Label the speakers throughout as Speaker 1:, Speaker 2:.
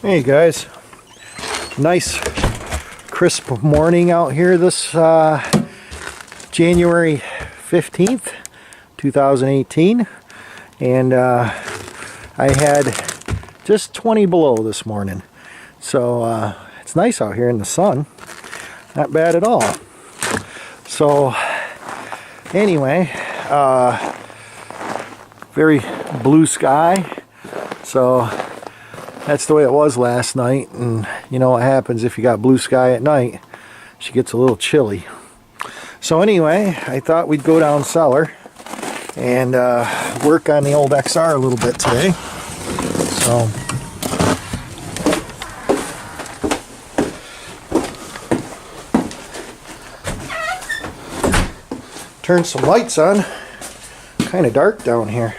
Speaker 1: Hey guys, nice crisp morning out here this January 15th 2018, and I had just 20 below this morning, so it's nice out here in the sun, not bad at all. So anyway, very blue sky, so that's the way it was last night, and you know what happens if you got blue sky at night. She gets a little chilly. So anyway, I thought we'd go down cellar and work on the old XR a little bit today. So turn some lights on. Kind of dark down here.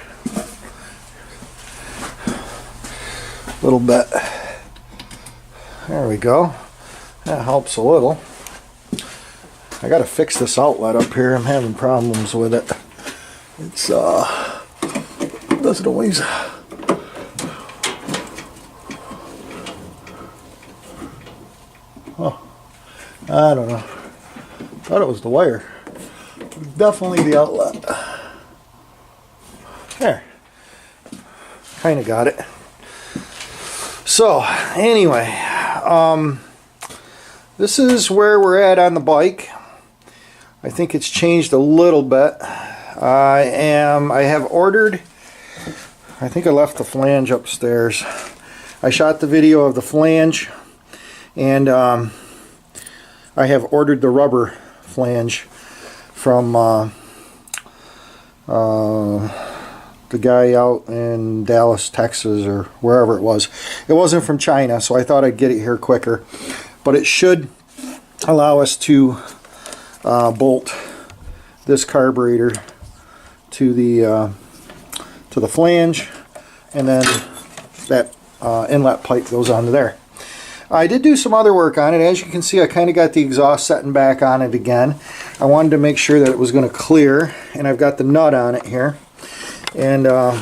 Speaker 1: Little bit. There we go. That helps a little. I gotta fix this outlet up here. I'm having problems with it. It's doesn't always. Oh, I don't know. Thought it was the wire. Definitely the outlet. There. Kind of got it. So anyway, this is where we're at on the bike. I think it's changed a little bit. I have ordered, I think I left the flange upstairs. I shot the video of the flange, and I have ordered the rubber flange from the guy out in Dallas, Texas, or wherever it was. It wasn't from China, so I thought I'd get it here quicker. But it should allow us to bolt this carburetor to the flange, and then that inlet pipe goes onto there. I did do some other work on it. As you can see, I kind of got the exhaust setting back on it again. I wanted to make sure that it was going to clear, and I've got the nut on it here. And I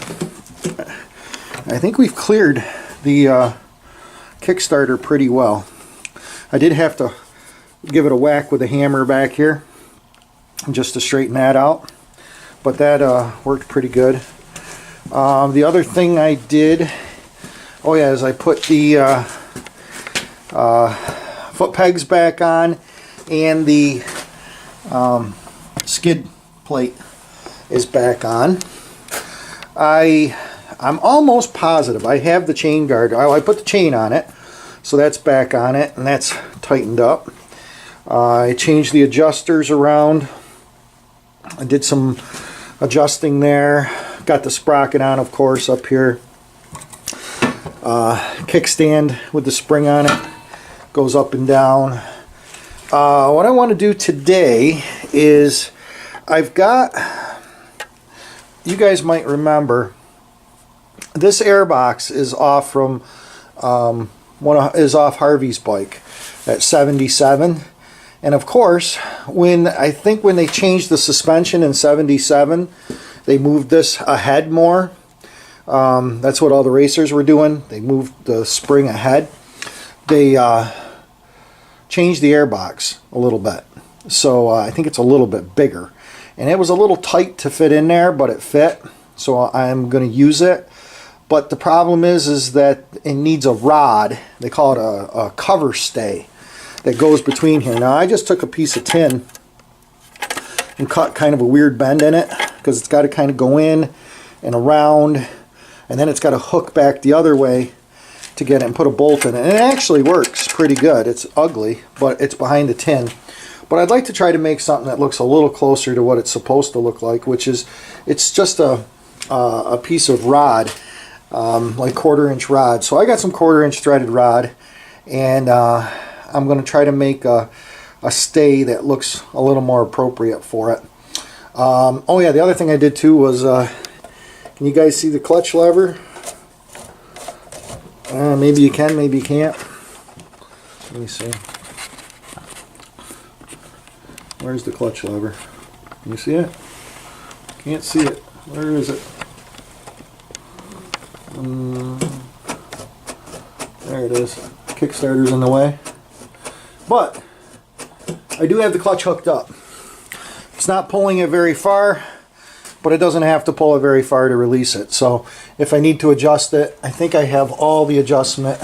Speaker 1: think we've cleared the Kickstarter pretty well. I did have to give it a whack with a hammer back here just to straighten that out, but that worked pretty good. The other thing I did, oh yeah, is I put the foot pegs back on, and the skid plate is back on. I'm almost positive I have the chain guard. I put the chain on it, so that's back on it, and that's tightened up. I changed the adjusters around. I did some adjusting there. Got the sprocket on, of course, up here. Kickstand with the spring on it goes up and down. What I want to do today is I've got, you guys might remember, this airbox is off from is off Harvey's bike at 77, and of course when they changed the suspension in 77, they moved this ahead more. That's what all the racers were doing. They moved the spring ahead. They changed the airbox a little bit, so I think it's a little bit bigger. And it was a little tight to fit in there, but it fit, so I'm going to use it. But the problem is that it needs a rod. They call it a cover stay that goes between here. Now I just took a piece of tin and cut kind of a weird bend in it, because it's got to kind of go in and around, and then it's got to hook back the other way to get it and put a bolt in it. And it actually works pretty good. It's ugly, but it's behind the tin. But I'd like to try to make something that looks a little closer to what it's supposed to look like, which is, it's just a piece of rod, like 1/4-inch rod. So I got some 1/4-inch threaded rod, and I'm going to try to make a stay that looks a little more appropriate for it. Oh yeah, the other thing I did too was, can you guys see the clutch lever? Maybe you can, maybe you can't. Let me see. Where's the clutch lever? Can you see it? Can't see it. Where is it? There it is. Kickstarter's in the way. But I do have the clutch hooked up. It's not pulling it very far, but it doesn't have to pull it very far to release it. So if I need to adjust it, I think I have all the adjustment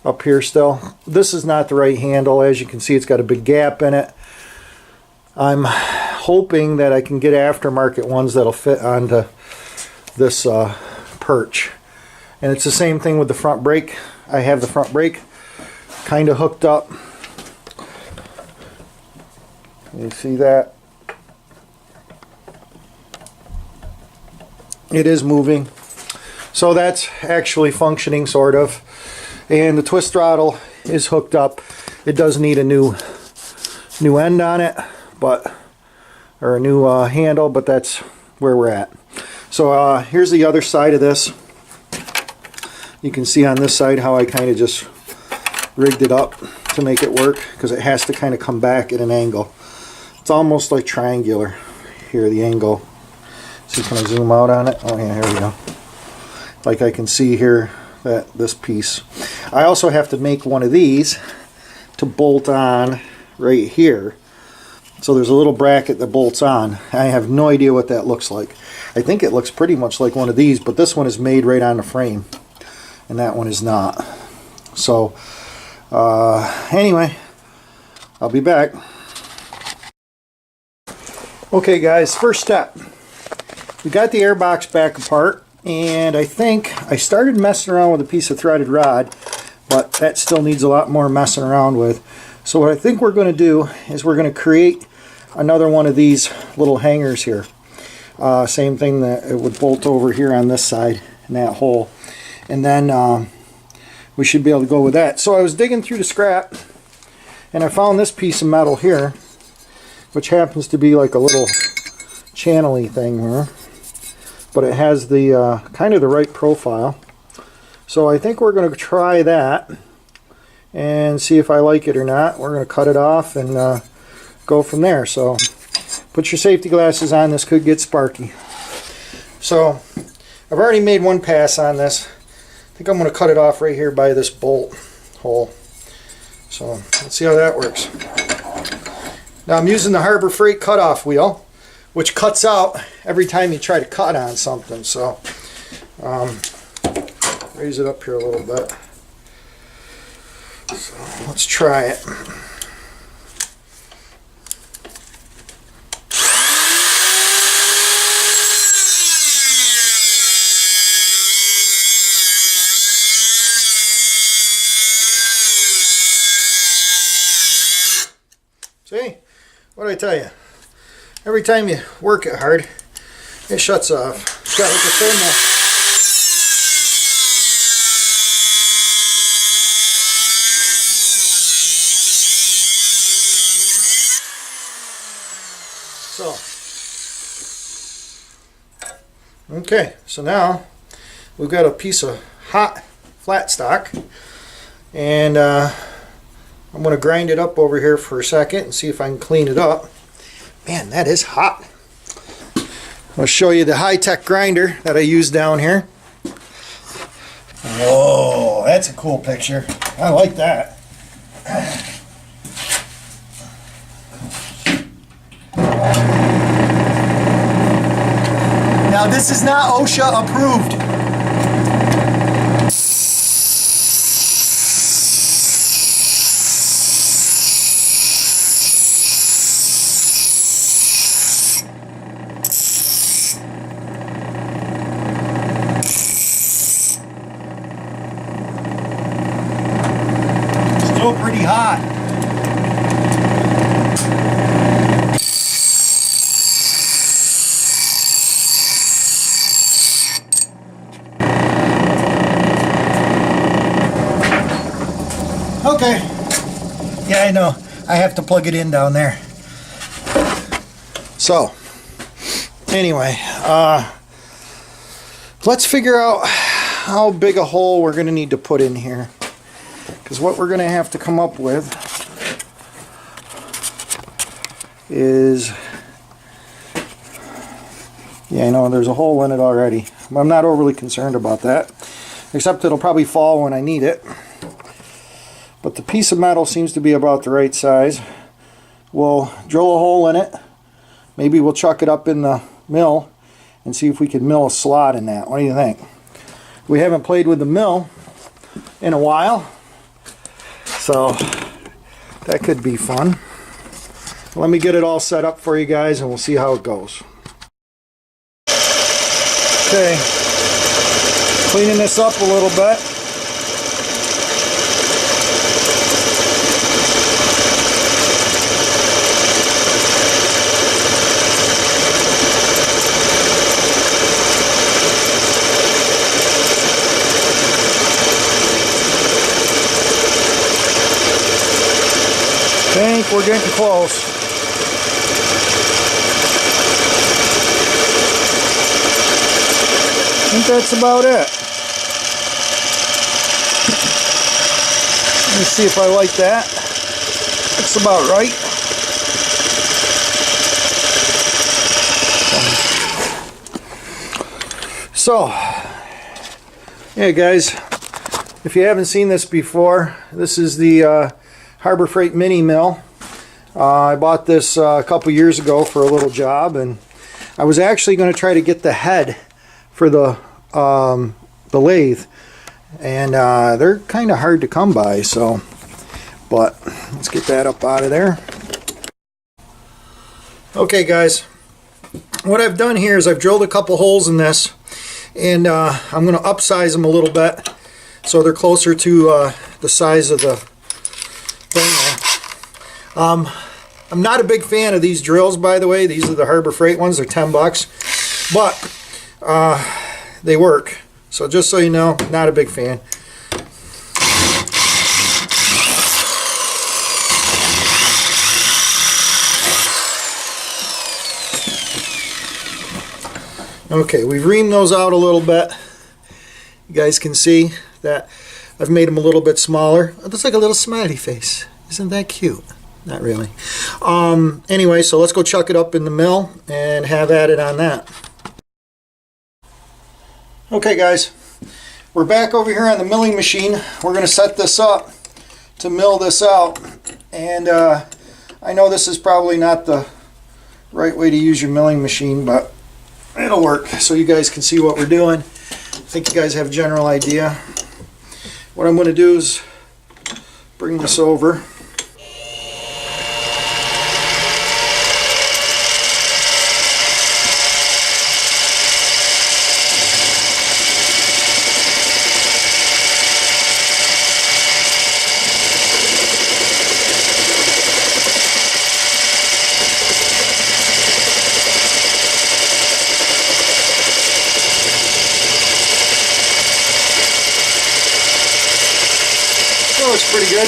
Speaker 1: up here still. This is not the right handle. As you can see, it's got a big gap in it. I'm hoping that I can get aftermarket ones that'll fit onto this perch. And it's the same thing with the front brake. I have the front brake kind of hooked up. You see that? It is moving. So that's actually functioning, sort of. And the twist throttle is hooked up. It does need a new end on it, but or a new handle, but that's where we're at. So here's the other side of this. You can see on this side how I kind of just rigged it up to make it work, because it has to kind of come back at an angle. It's almost like triangular here, the angle. See, can I zoom out on it? Oh yeah, here we go. Like I can see here that this piece. I also have to make one of these to bolt on right here. So there's a little bracket that bolts on. I have no idea what that looks like. I think it looks pretty much like one of these, but this one is made right on the frame, and that one is not. So anyway, I'll be back. Okay guys, first step. We got the airbox back apart, and I think I started messing around with a piece of threaded rod, but that still needs a lot more messing around with. So what I think we're going to do is we're going to create another one of these little hangers here. Same thing that it would bolt over here on this side in that hole. And then we should be able to go with that. So I was digging through the scrap, and I found this piece of metal here, which happens to be like a little channel-y thing here. But it has the kind of the right profile. So I think we're going to try that and see if I like it or not. We're going to cut it off and go from there. So put your safety glasses on. This could get sparky. So I've already made one pass on this. I think I'm going to cut it off right here by this bolt hole. So let's see how that works. Now I'm using the Harbor Freight cutoff wheel, which cuts out every time you try to cut on something. So raise it up here a little bit. So let's try it. See? What did I tell you? Every time you work it hard, it shuts off. It's got like a thermal. Okay, so now we've got a piece of hot flat stock, and I'm going to grind it up over here for a second and see if I can clean it up. Man, that is hot. I'll show you the high-tech grinder that I use down here. Whoa, that's a cool picture. I like that. Now this is not OSHA approved. Still pretty hot. Okay. Yeah, I know. I have to plug it in down there. So, anyway, let's figure out how big a hole we're going to need to put in here. Because what we're going to have to come up with is... Yeah, I know there's a hole in it already. I'm not overly concerned about that. except it'll probably fall when I need it. But the piece of metal seems to be about the right size. We'll drill a hole in it. Maybe we'll chuck it up in the mill and see if we can mill a slot in that. What do you think? We haven't played with the mill in a while, so that could be fun. Let me get it all set up for you guys and we'll see how it goes. Okay, cleaning this up a little bit. I think we're getting close. I think that's about it. Let me see if I like that. That's about right. So, yeah guys, if you haven't seen this before, this is the Harbor Freight mini mill. I bought this a couple years ago for a little job, and I was actually going to try to get the head for the lathe, and they're kind of hard to come by. So, but let's get that up out of there. Okay, guys, what I've done here is I've drilled a couple holes in this, and I'm going to upsize them a little bit so they're closer to the size of the thing there. I'm not a big fan of these drills, by the way. These are the Harbor Freight ones. They're 10 bucks, but they work. So just so you know, not a big fan. Okay, we've reamed those out a little bit. You guys can see that I've made them a little bit smaller. It looks like a little smiley face. Isn't that cute? Not really. Anyway, so let's go chuck it up in the mill and have at it on that. Okay guys, we're back over here on the milling machine. We're going to set this up to mill this out. And I know this is probably not the right way to use your milling machine, but it'll work so you guys can see what we're doing. I think you guys have a general idea. What I'm going to do is bring this over. Oh, it's pretty good.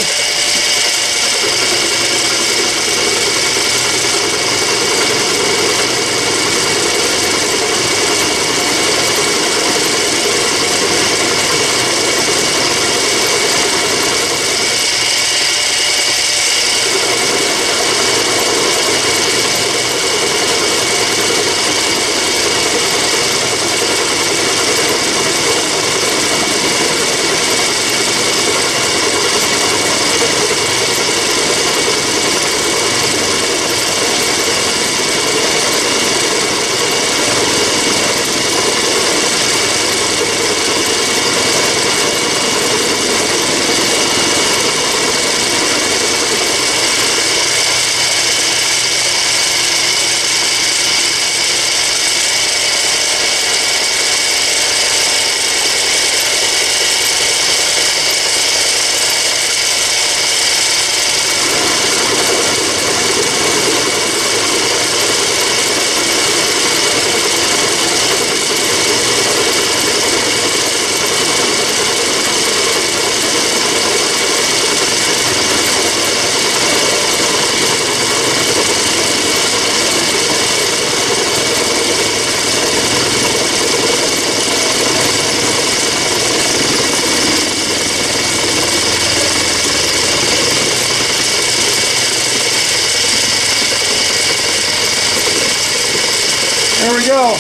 Speaker 1: There we go.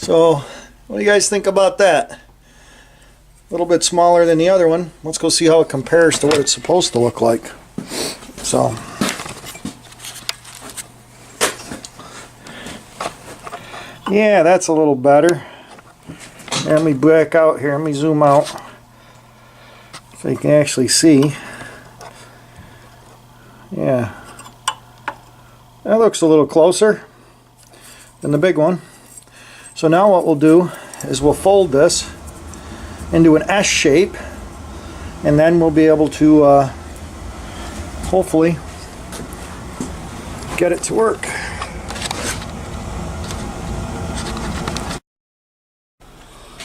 Speaker 1: So what do you guys think about that? A little bit smaller than the other one. Let's go see how it compares to what it's supposed to look like. So yeah, that's a little better. Let me back out here. Let me zoom out so you can actually see. Yeah, that looks a little closer than the big one. So now what we'll do is we'll fold this into an S shape, and then we'll be able to hopefully get it to work.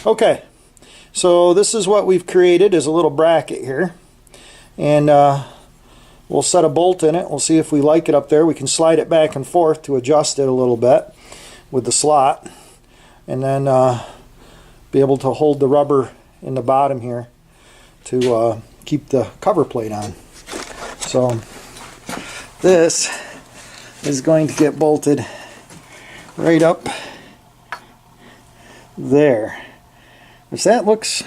Speaker 1: Okay, so this is what we've created, is a little bracket here, and we'll set a bolt in it. We'll see if we like it up there. We can slide it back and forth to adjust it a little bit with the slot, and then be able to hold the rubber in the bottom here to keep the cover plate on. So this is going to get bolted right up there, which that looks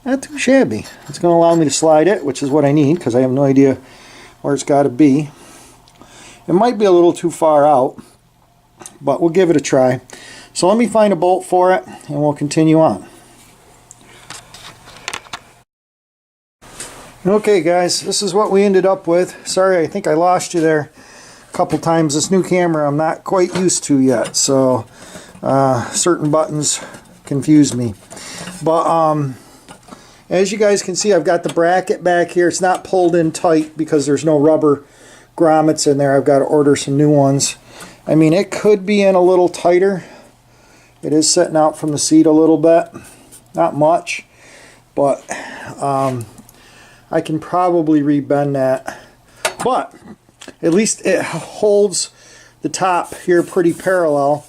Speaker 1: not too shabby. It's going to allow me to slide it, which is what I need because I have no idea where it's got to be. It might be a little too far out, but we'll give it a try. So let me find a bolt for it and we'll continue on. Okay guys, this is what we ended up with. Sorry, I think I lost you there a couple times. This new camera I'm not quite used to yet, so certain buttons confuse me. But as you guys can see, I've got the bracket back here. It's not pulled in tight because there's no rubber grommets in there. I've got to order some new ones. I mean, it could be in a little tighter. It is setting out from the seat a little bit. Not much, but I can probably rebend that. But at least it holds the top here pretty parallel,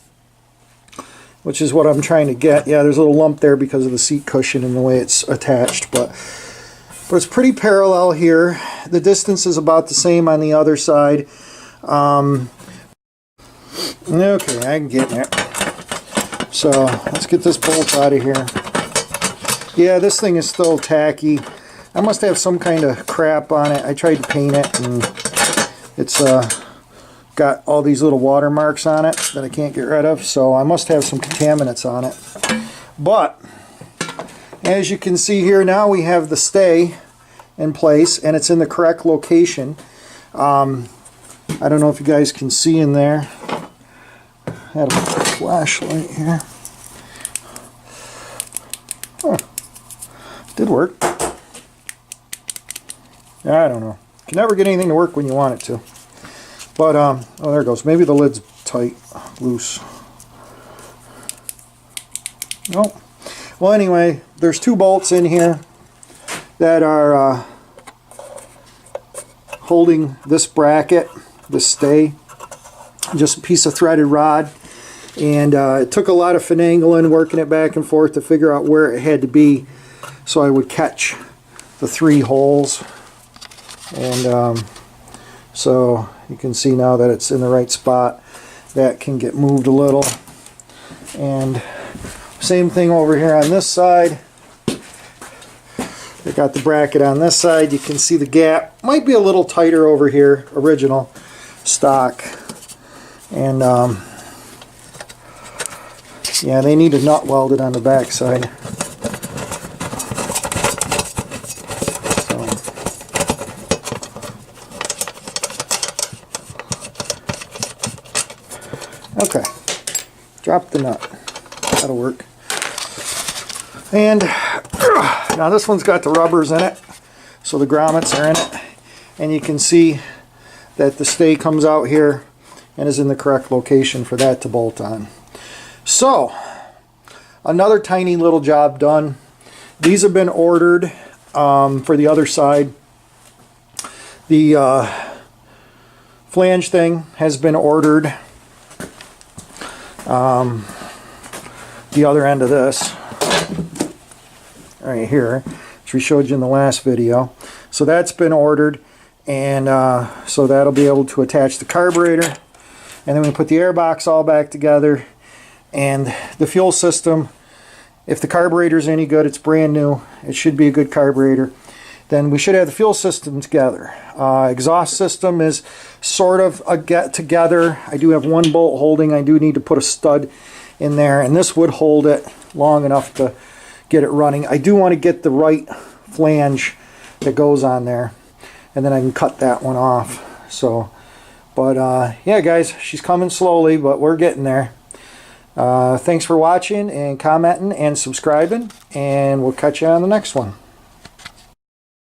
Speaker 1: which is what I'm trying to get. Yeah, there's a little lump there because of the seat cushion and the way it's attached, but it's pretty parallel here. The distance is about the same on the other side. Okay, I can get it. So let's get this bolt out of here. Yeah, this thing is still tacky. I must have some kind of crap on it. I tried to paint it and it's got all these little watermarks on it that I can't get rid of, so I must have some contaminants on it. But as you can see here, now we have the stay in place and it's in the correct location. I don't know if you guys can see in there. I had a flashlight here. Huh. Did work. I don't know. Can never get anything to work when you want it to. But, oh, there it goes. Maybe the lid's tight, loose. Nope. Well, anyway, there's two bolts in here that are holding this bracket, this stay. Just a piece of threaded rod. And it took a lot of finagling, working it back and forth to figure out where it had to be so I would catch the three holes. And so you can see now that it's in the right spot. That can get moved a little. And same thing over here on this side. I got the bracket on this side. You can see the gap. Might be a little tighter over here, original stock. And yeah, they need a nut welded on the back side. Okay, drop the nut. That'll work. And now this one's got the rubbers in it, so the grommets are in it. And you can see that the stay comes out here and is in the correct location for that to bolt on. So, another tiny little job done. These have been ordered for the other side. The flange thing has been ordered. The other end of this right here, which we showed you in the last video, so that's been ordered, and so that'll be able to attach the carburetor, and then we put the airbox all back together. And the fuel system, if the carburetor's any good, it's brand new, it should be a good carburetor, then we should have the fuel system together. Exhaust system is sort of a get together. I do have one bolt holding. I do need to put a stud in there, and this would hold it long enough to get it running. I do want to get the right flange that goes on there, and then I can cut that one off. So, but yeah guys, she's coming slowly, but we're getting there. Thanks for watching and commenting and subscribing, and we'll catch you on the next one.